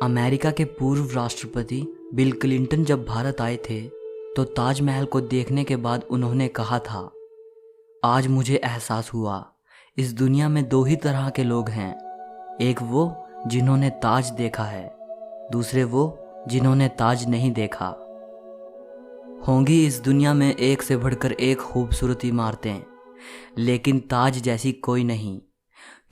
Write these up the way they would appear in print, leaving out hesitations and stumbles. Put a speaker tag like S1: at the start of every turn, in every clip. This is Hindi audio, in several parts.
S1: अमेरिका के पूर्व राष्ट्रपति बिल क्लिंटन जब भारत आए थे तो ताजमहल को देखने के बाद उन्होंने कहा था, आज मुझे एहसास हुआ इस दुनिया में दो ही तरह के लोग हैं, एक वो जिन्होंने ताज देखा है, दूसरे वो जिन्होंने ताज नहीं देखा। होंगी इस दुनिया में एक से बढ़कर एक खूबसूरत इमारतें, लेकिन ताज जैसी कोई नहीं,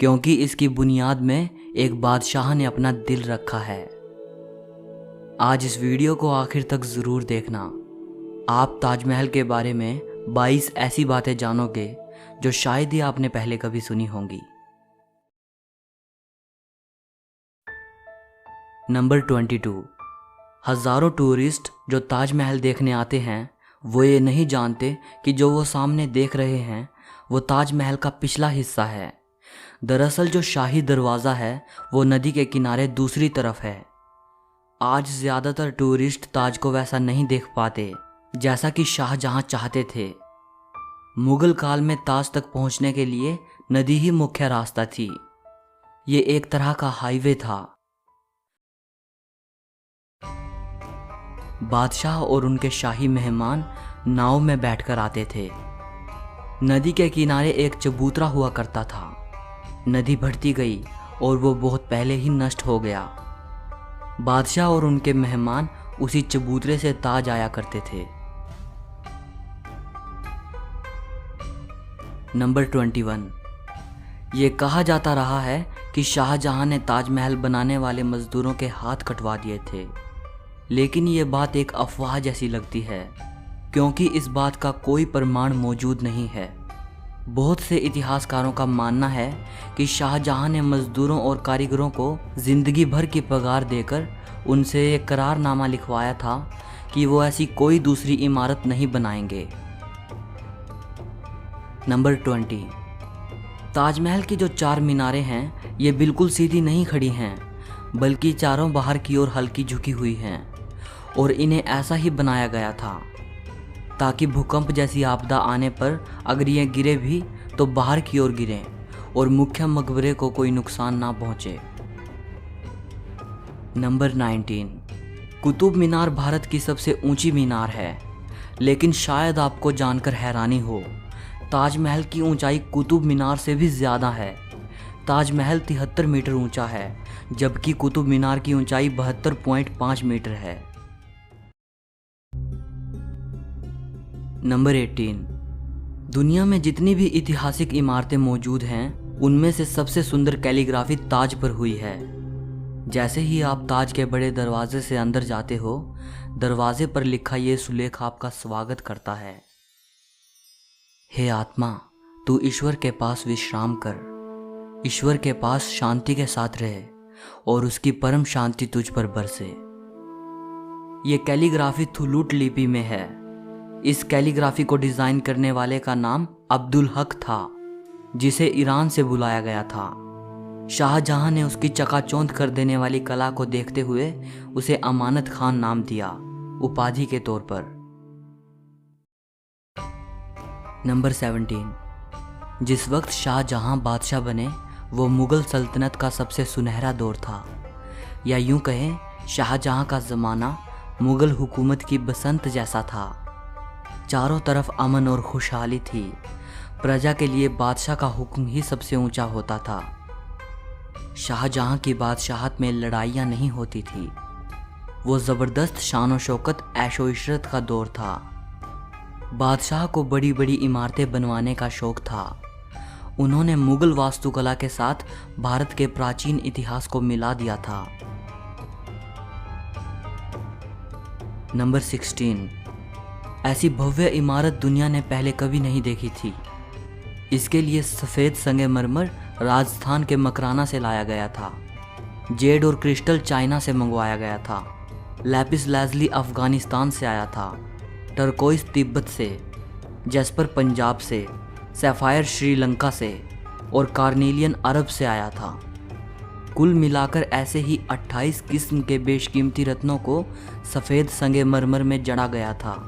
S1: क्योंकि इसकी बुनियाद में एक बादशाह ने अपना दिल रखा है। आज इस वीडियो को आखिर तक ज़रूर देखना। आप ताजमहल के बारे में 22 ऐसी बातें जानोगे जो शायद ही आपने पहले कभी सुनी होंगी। नंबर 22। हज़ारों टूरिस्ट जो ताजमहल देखने आते हैं वो ये नहीं जानते कि जो वो सामने देख रहे हैं वो ताजमहल का पिछला हिस्सा है। दरअसल जो शाही दरवाज़ा है वो नदी के किनारे दूसरी तरफ है। आज ज़्यादातर टूरिस्ट ताज को वैसा नहीं देख पाते जैसा कि शाहजहां चाहते थे। मुगल काल में ताज तक पहुंचने के लिए नदी ही मुख्य रास्ता थी। ये एक तरह का हाईवे था। बादशाह और उनके शाही मेहमान नाव में बैठकर आते थे। नदी के किनारे एक चबूतरा हुआ करता था। नदी बढ़ती गई और वो बहुत पहले ही नष्ट हो गया। बादशाह और उनके मेहमान उसी चबूतरे से ताज आया करते थे। नंबर 21। ये कहा जाता रहा है कि शाहजहां ने ताजमहल बनाने वाले मजदूरों के हाथ कटवा दिए थे, लेकिन ये बात एक अफवाह जैसी लगती है, क्योंकि इस बात का कोई प्रमाण मौजूद नहीं है। बहुत से इतिहासकारों का मानना है कि शाहजहां ने मजदूरों और कारीगरों को जिंदगी भर की पगार देकर उनसे एक करारनामा लिखवाया था कि वो ऐसी कोई दूसरी इमारत नहीं बनाएंगे। नंबर 20। ताजमहल की जो 4 मीनारें हैं ये बिल्कुल सीधी नहीं खड़ी हैं, बल्कि चारों बाहर की ओर हल्की झुकी हुई हैं, और इन्हें ऐसा ही बनाया गया था ताकि भूकंप जैसी आपदा आने पर अगर ये गिरे भी तो बाहर की ओर गिरें और मुख्य मकबरे को कोई नुकसान ना पहुंचे। नंबर 19। कुतुब मीनार भारत की सबसे ऊंची मीनार है, लेकिन शायद आपको जानकर हैरानी हो, ताजमहल की ऊंचाई कुतुब मीनार से भी ज़्यादा है। ताजमहल 73 मीटर ऊंचा है, जबकि कुतुब मीनार की ऊंचाई 72.5 मीटर है। नंबर 18। दुनिया में जितनी भी ऐतिहासिक इमारतें मौजूद हैं उनमें से सबसे सुंदर कैलीग्राफी ताज पर हुई है। जैसे ही आप ताज के बड़े दरवाजे से अंदर जाते हो, दरवाजे पर लिखा ये सुलेख आपका स्वागत करता है, हे आत्मा, तू ईश्वर के पास विश्राम कर, ईश्वर के पास शांति के साथ रहे और उसकी परम शांति तुझ पर बरसे। ये कैलीग्राफी थुलूट लिपि में है। इस कैलीग्राफी को डिज़ाइन करने वाले का नाम अब्दुल हक था, जिसे ईरान से बुलाया गया था। शाहजहां ने उसकी चकाचौंध कर देने वाली कला को देखते हुए उसे अमानत खान नाम दिया, उपाधि के तौर पर। नंबर 17। जिस वक्त शाहजहां बादशाह बने वो मुग़ल सल्तनत का सबसे सुनहरा दौर था, या यूं कहें शाहजहां का ज़माना मुग़ल हुकूमत की बसंत जैसा था। चारों तरफ अमन और खुशहाली थी। प्रजा के लिए बादशाह का हुक्म ही सबसे ऊंचा होता था। शाहजहां की बादशाहत में लड़ाइयाँ नहीं होती थी। वो ज़बरदस्त शान व शौकत ऐशो इशरत का दौर था। बादशाह को बड़ी बड़ी इमारतें बनवाने का शौक़ था। उन्होंने मुग़ल वास्तुकला के साथ भारत के प्राचीन इतिहास को मिला दिया था। नंबर 16। ऐसी भव्य इमारत दुनिया ने पहले कभी नहीं देखी थी। इसके लिए सफ़ेद संगमरमर राजस्थान के मकराना से लाया गया था। जेड और क्रिस्टल चाइना से मंगवाया गया था। लैपिस लाजुली अफ़गानिस्तान से आया था। टर्कोइस तिब्बत से, जैस्पर पंजाब से, सैफ़ायर श्रीलंका से और कार्नेलियन अरब से आया था। कुल मिलाकर ऐसे ही 28 किस्म के बेशकीमती रत्नों को सफ़ेद संगमरमर में जड़ा गया था।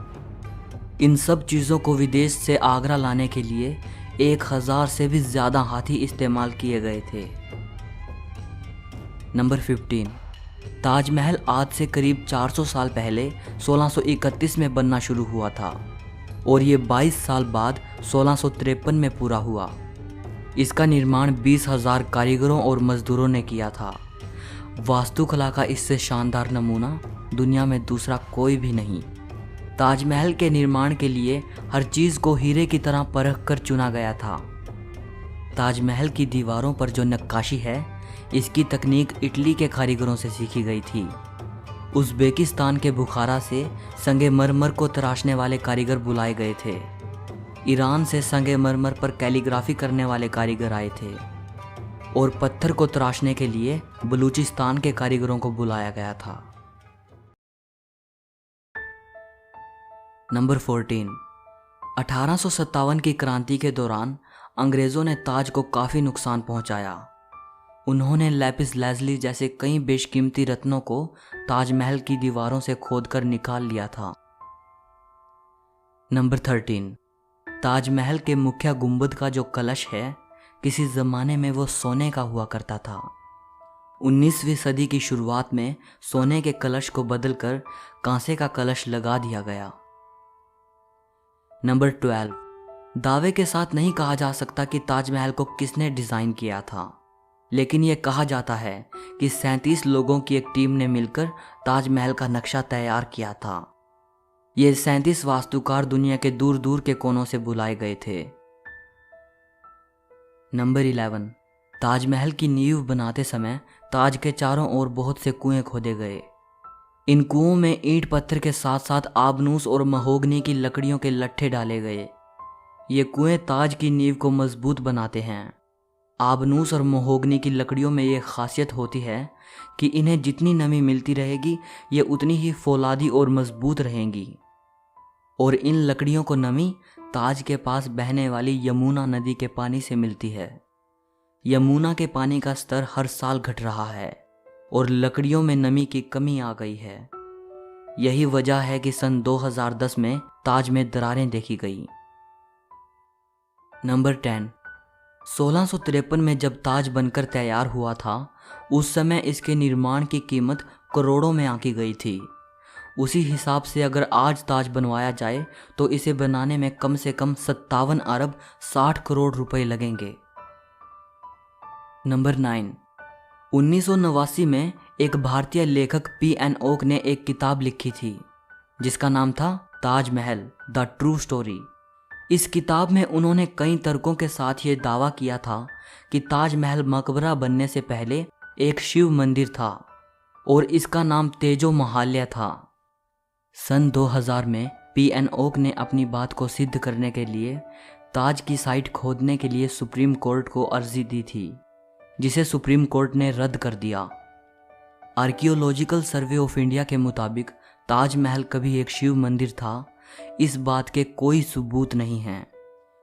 S1: इन सब चीज़ों को विदेश से आगरा लाने के लिए 1000 से भी ज़्यादा हाथी इस्तेमाल किए गए थे। नंबर 15। ताजमहल आज से करीब 400 साल पहले 1631 में बनना शुरू हुआ था और ये 22 साल बाद 1653 में पूरा हुआ। इसका निर्माण 20,000 कारीगरों और मजदूरों ने किया था। वास्तुकला का इससे शानदार नमूना दुनिया में दूसरा कोई भी नहीं। ताजमहल के निर्माण के लिए हर चीज़ को हीरे की तरह परख कर चुना गया था। ताजमहल की दीवारों पर जो नक्काशी है, इसकी तकनीक इटली के कारीगरों से सीखी गई थी। उज़्बेकिस्तान के बुखारा से संगमरमर को तराशने वाले कारीगर बुलाए गए थे। ईरान से संगमरमर पर कैलीग्राफी करने वाले कारीगर आए थे और पत्थर को तराशने के लिए बलूचिस्तान के कारीगरों को बुलाया गया था। नंबर 14। 1857 की क्रांति के दौरान अंग्रेज़ों ने ताज को काफ़ी नुकसान पहुंचाया। उन्होंने लैपिस लाजुली जैसे कई बेशकीमती रत्नों को ताजमहल की दीवारों से खोदकर निकाल लिया था। नंबर 13। ताजमहल के मुख्य गुंबद का जो कलश है, किसी ज़माने में वो सोने का हुआ करता था। 19वीं सदी की शुरुआत में सोने के कलश को बदलकर कांसे का कलश लगा दिया गया। नंबर 12। दावे के साथ नहीं कहा जा सकता कि ताजमहल को किसने डिज़ाइन किया था, लेकिन यह कहा जाता है कि 37 लोगों की एक टीम ने मिलकर ताजमहल का नक्शा तैयार किया था। ये 37 वास्तुकार दुनिया के दूर दूर के कोनों से बुलाए गए थे। नंबर 11। ताजमहल की नींव बनाते समय ताज के चारों ओर बहुत से कुएं खोदे गए। इन कुओं में ईंट पत्थर के साथ साथ आबनूस और महोगनी की लकड़ियों के लट्ठे डाले गए। ये कुएं ताज की नींव को मजबूत बनाते हैं। आबनूस और महोगनी की लकड़ियों में ये खासियत होती है कि इन्हें जितनी नमी मिलती रहेगी, ये उतनी ही फौलादी और मजबूत रहेंगी। और इन लकड़ियों को नमी ताज के पास बहने वाली यमुना नदी के पानी से मिलती है। यमुना के पानी का स्तर हर साल घट रहा है और लकड़ियों में नमी की कमी आ गई है। यही वजह है कि सन 2010 में ताज में दरारें देखी गई। नंबर 10। 1653 में जब ताज बनकर तैयार हुआ था, उस समय इसके निर्माण की कीमत करोड़ों में आंकी गई थी। उसी हिसाब से अगर आज ताज बनवाया जाए तो इसे बनाने में कम से कम 57 अरब 60 करोड़ रुपए लगेंगे। नंबर 9। 1989 में एक भारतीय लेखक P.N. ओक ने एक किताब लिखी थी जिसका नाम था ताजमहल द ट्रू स्टोरी। इस किताब में उन्होंने कई तर्कों के साथ ये दावा किया था कि ताजमहल मकबरा बनने से पहले एक शिव मंदिर था और इसका नाम तेजो महाल्या था। सन 2000 में P.N. ओक ने अपनी बात को सिद्ध करने के लिए ताज की साइट खोदने के लिए सुप्रीम कोर्ट को अर्जी दी थी, जिसे सुप्रीम कोर्ट ने रद्द कर दिया। आर्कियोलॉजिकल सर्वे ऑफ इंडिया के मुताबिक ताजमहल कभी एक शिव मंदिर था, इस बात के कोई सबूत नहीं हैं,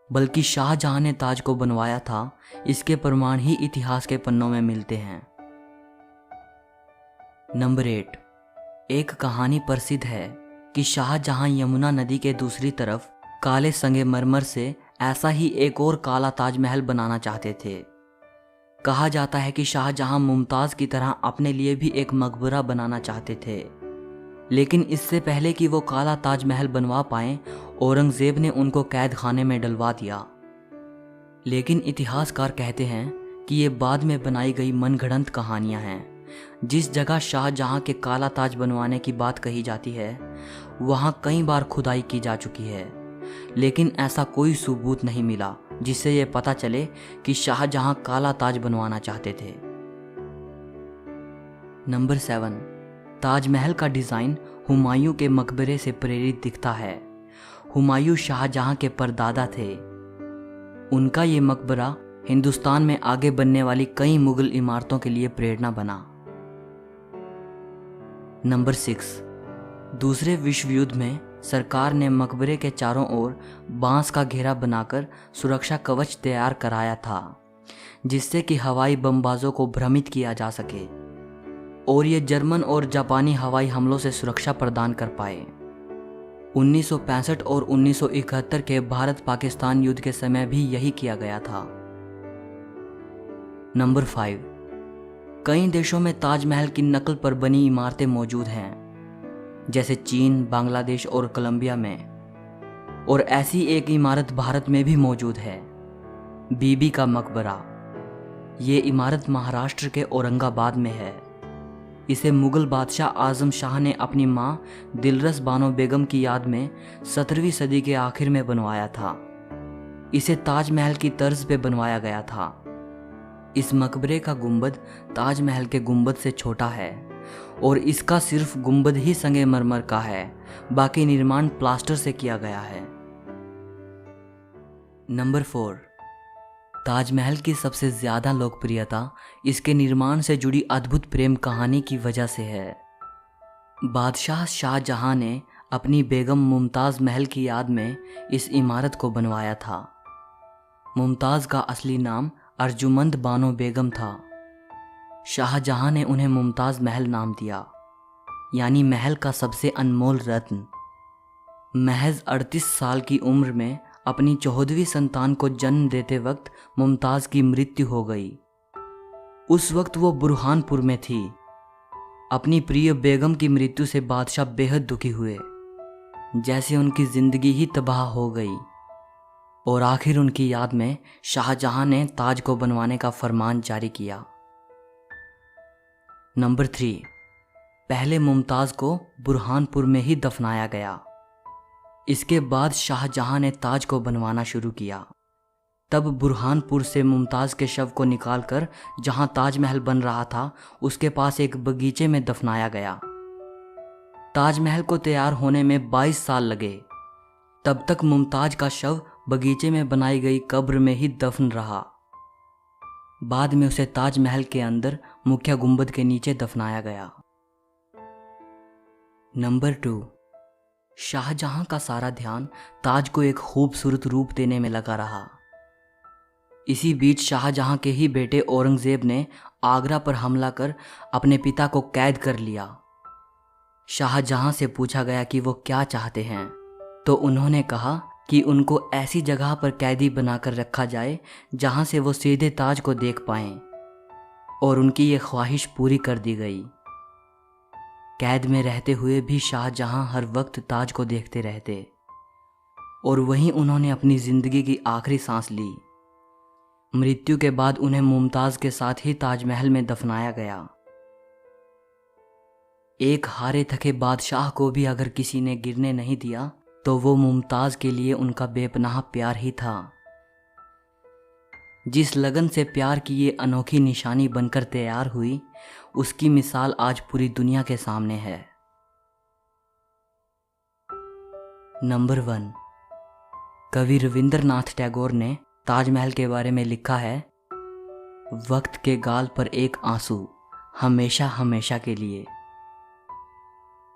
S1: बल्कि शाहजहां ने ताज को बनवाया था, इसके प्रमाण ही इतिहास के पन्नों में मिलते हैं। नंबर 8। एक कहानी प्रसिद्ध है कि शाहजहां यमुना नदी के दूसरी तरफ काले संगमरमर से ऐसा ही एक और काला ताजमहल बनाना चाहते थे। कहा जाता है कि शाहजहां मुमताज़ की तरह अपने लिए भी एक मकबरा बनाना चाहते थे, लेकिन इससे पहले कि वो काला ताजमहल बनवा पाएं, औरंगज़ेब ने उनको कैद खाने में डलवा दिया। लेकिन इतिहासकार कहते हैं कि ये बाद में बनाई गई मनगढ़ंत कहानियां हैं। जिस जगह शाहजहां के काला ताज बनवाने की बात कही जाती है, वहां कई बार खुदाई की जा चुकी है, लेकिन ऐसा कोई सबूत नहीं मिला जिससे यह पता चले कि शाहजहां काला ताज बनवाना चाहते थे। नंबर 7। ताजमहल का डिज़ाइन हुमायूं के मकबरे से प्रेरित दिखता है। हुमायूं शाहजहां के परदादा थे। उनका ये मकबरा हिंदुस्तान में आगे बनने वाली कई मुगल इमारतों के लिए प्रेरणा बना। नंबर 6। दूसरे विश्व युद्ध में सरकार ने मकबरे के चारों ओर बांस का घेरा बनाकर सुरक्षा कवच तैयार कराया था, जिससे कि हवाई बमबाजों को भ्रमित किया जा सके और ये जर्मन और जापानी हवाई हमलों से सुरक्षा प्रदान कर पाए। 1965 और 1971 के भारत पाकिस्तान युद्ध के समय भी यही किया गया था। नंबर 5। कई देशों में ताजमहल की नकल पर बनी इमारतें मौजूद हैं, जैसे चीन, बांग्लादेश और कोलंबिया में। और ऐसी एक इमारत भारत में भी मौजूद है, बीबी का मकबरा। ये इमारत महाराष्ट्र के औरंगाबाद में है। इसे मुगल बादशाह आजम शाह ने अपनी मां दिलरस बानो बेगम की याद में 17वीं सदी के आखिर में बनवाया था। इसे ताजमहल की तर्ज पे बनवाया गया था। इस मकबरे का गुंबद ताजमहल के गुंबद से छोटा है और इसका सिर्फ गुंबद ही संगमरमर का है, बाकी निर्माण प्लास्टर से किया गया है। नंबर 4, ताजमहल की सबसे ज़्यादा लोकप्रियता इसके निर्माण से जुड़ी अद्भुत प्रेम कहानी की वजह से है। बादशाह शाहजहां ने अपनी बेगम मुमताज़ महल की याद में इस इमारत को बनवाया था। मुमताज़ का असली नाम अर्जुमंद बानो बेगम था। शाहजहां ने उन्हें मुमताज़ महल नाम दिया, यानी महल का सबसे अनमोल रत्न। महज 38 साल की उम्र में अपनी 14वीं संतान को जन्म देते वक्त मुमताज़ की मृत्यु हो गई। उस वक्त वो बुरहानपुर में थी। अपनी प्रिय बेगम की मृत्यु से बादशाह बेहद दुखी हुए, जैसे उनकी जिंदगी ही तबाह हो गई। और आखिर उनकी याद में शाहजहां ने ताज को बनवाने का फरमान जारी किया। नंबर 3, पहले मुमताज़ को बुरहानपुर में ही दफनाया गया। इसके बाद शाहजहां ने ताज को बनवाना शुरू किया। तब बुरहानपुर से मुमताज़ के शव को निकालकर जहां ताजमहल बन रहा था उसके पास एक बगीचे में दफनाया गया। ताजमहल को तैयार होने में 22 साल लगे। तब तक मुमताज़ का शव बगीचे में बनाई गई कब्र में ही दफन रहा। बाद में उसे ताजमहल के अंदर मुख्य गुंबद के नीचे दफनाया गया। नंबर 2, शाहजहां का सारा ध्यान ताज को एक खूबसूरत रूप देने में लगा रहा। इसी बीच शाहजहां के ही बेटे औरंगजेब ने आगरा पर हमला कर अपने पिता को कैद कर लिया। शाहजहां से पूछा गया कि वो क्या चाहते हैं, तो उन्होंने कहा कि उनको ऐसी जगह पर कैदी बनाकर रखा जाए जहां से वो सीधे ताज को देख पाएं, और उनकी ये ख्वाहिश पूरी कर दी गई। कैद में रहते हुए भी शाहजहां हर वक्त ताज को देखते रहते, और वहीं उन्होंने अपनी जिंदगी की आखिरी सांस ली। मृत्यु के बाद उन्हें मुमताज़ के साथ ही ताजमहल में दफनाया गया। एक हारे थके बादशाह को भी अगर किसी ने गिरने नहीं दिया तो वो मुमताज़ के लिए उनका बेपनाह प्यार ही था। जिस लगन से प्यार की ये अनोखी निशानी बनकर तैयार हुई, उसकी मिसाल आज पूरी दुनिया के सामने है। नंबर 1, कवि रविंद्रनाथ टैगोर ने ताजमहल के बारे में लिखा है, वक्त के गाल पर एक आंसू, हमेशा हमेशा के लिए।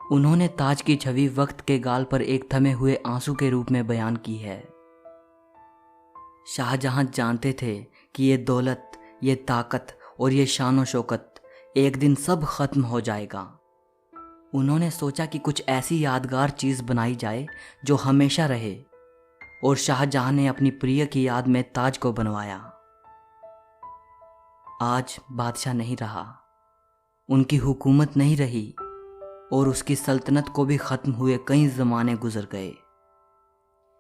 S1: उन्होंने ताज की छवि वक्त के गाल पर एक थमे हुए आंसू के रूप में बयान की है। शाहजहां जानते थे कि ये दौलत, ये ताकत और ये शान शौकत एक दिन सब खत्म हो जाएगा। उन्होंने सोचा कि कुछ ऐसी यादगार चीज़ बनाई जाए जो हमेशा रहे, और शाहजहां ने अपनी प्रिय की याद में ताज को बनवाया। आज बादशाह नहीं रहा, उनकी हुकूमत नहीं रही, और उसकी सल्तनत को भी ख़त्म हुए कई ज़माने गुजर गए।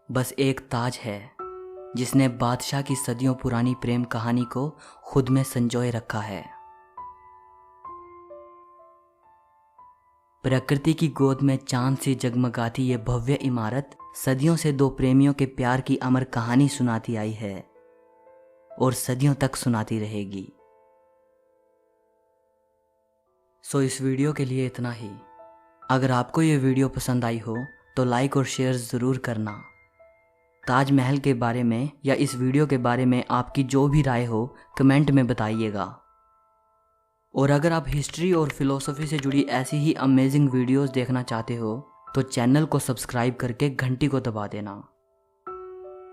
S1: बस एक ताज है जिसने बादशाह की सदियों पुरानी प्रेम कहानी को खुद में संजोए रखा है। प्रकृति की गोद में चांद सी जगमगाती ये भव्य इमारत सदियों से दो प्रेमियों के प्यार की अमर कहानी सुनाती आई है और सदियों तक सुनाती रहेगी। सो इस वीडियो के लिए इतना ही। अगर आपको ये वीडियो पसंद आई हो तो लाइक और शेयर ज़रूर करना। ताजमहल के बारे में या इस वीडियो के बारे में आपकी जो भी राय हो कमेंट में बताइएगा। और अगर आप हिस्ट्री और फिलॉसफी से जुड़ी ऐसी ही अमेजिंग वीडियोस देखना चाहते हो तो चैनल को सब्सक्राइब करके घंटी को दबा देना।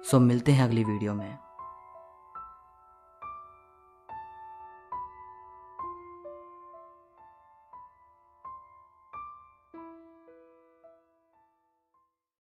S1: सो मिलते हैं अगली वीडियो में।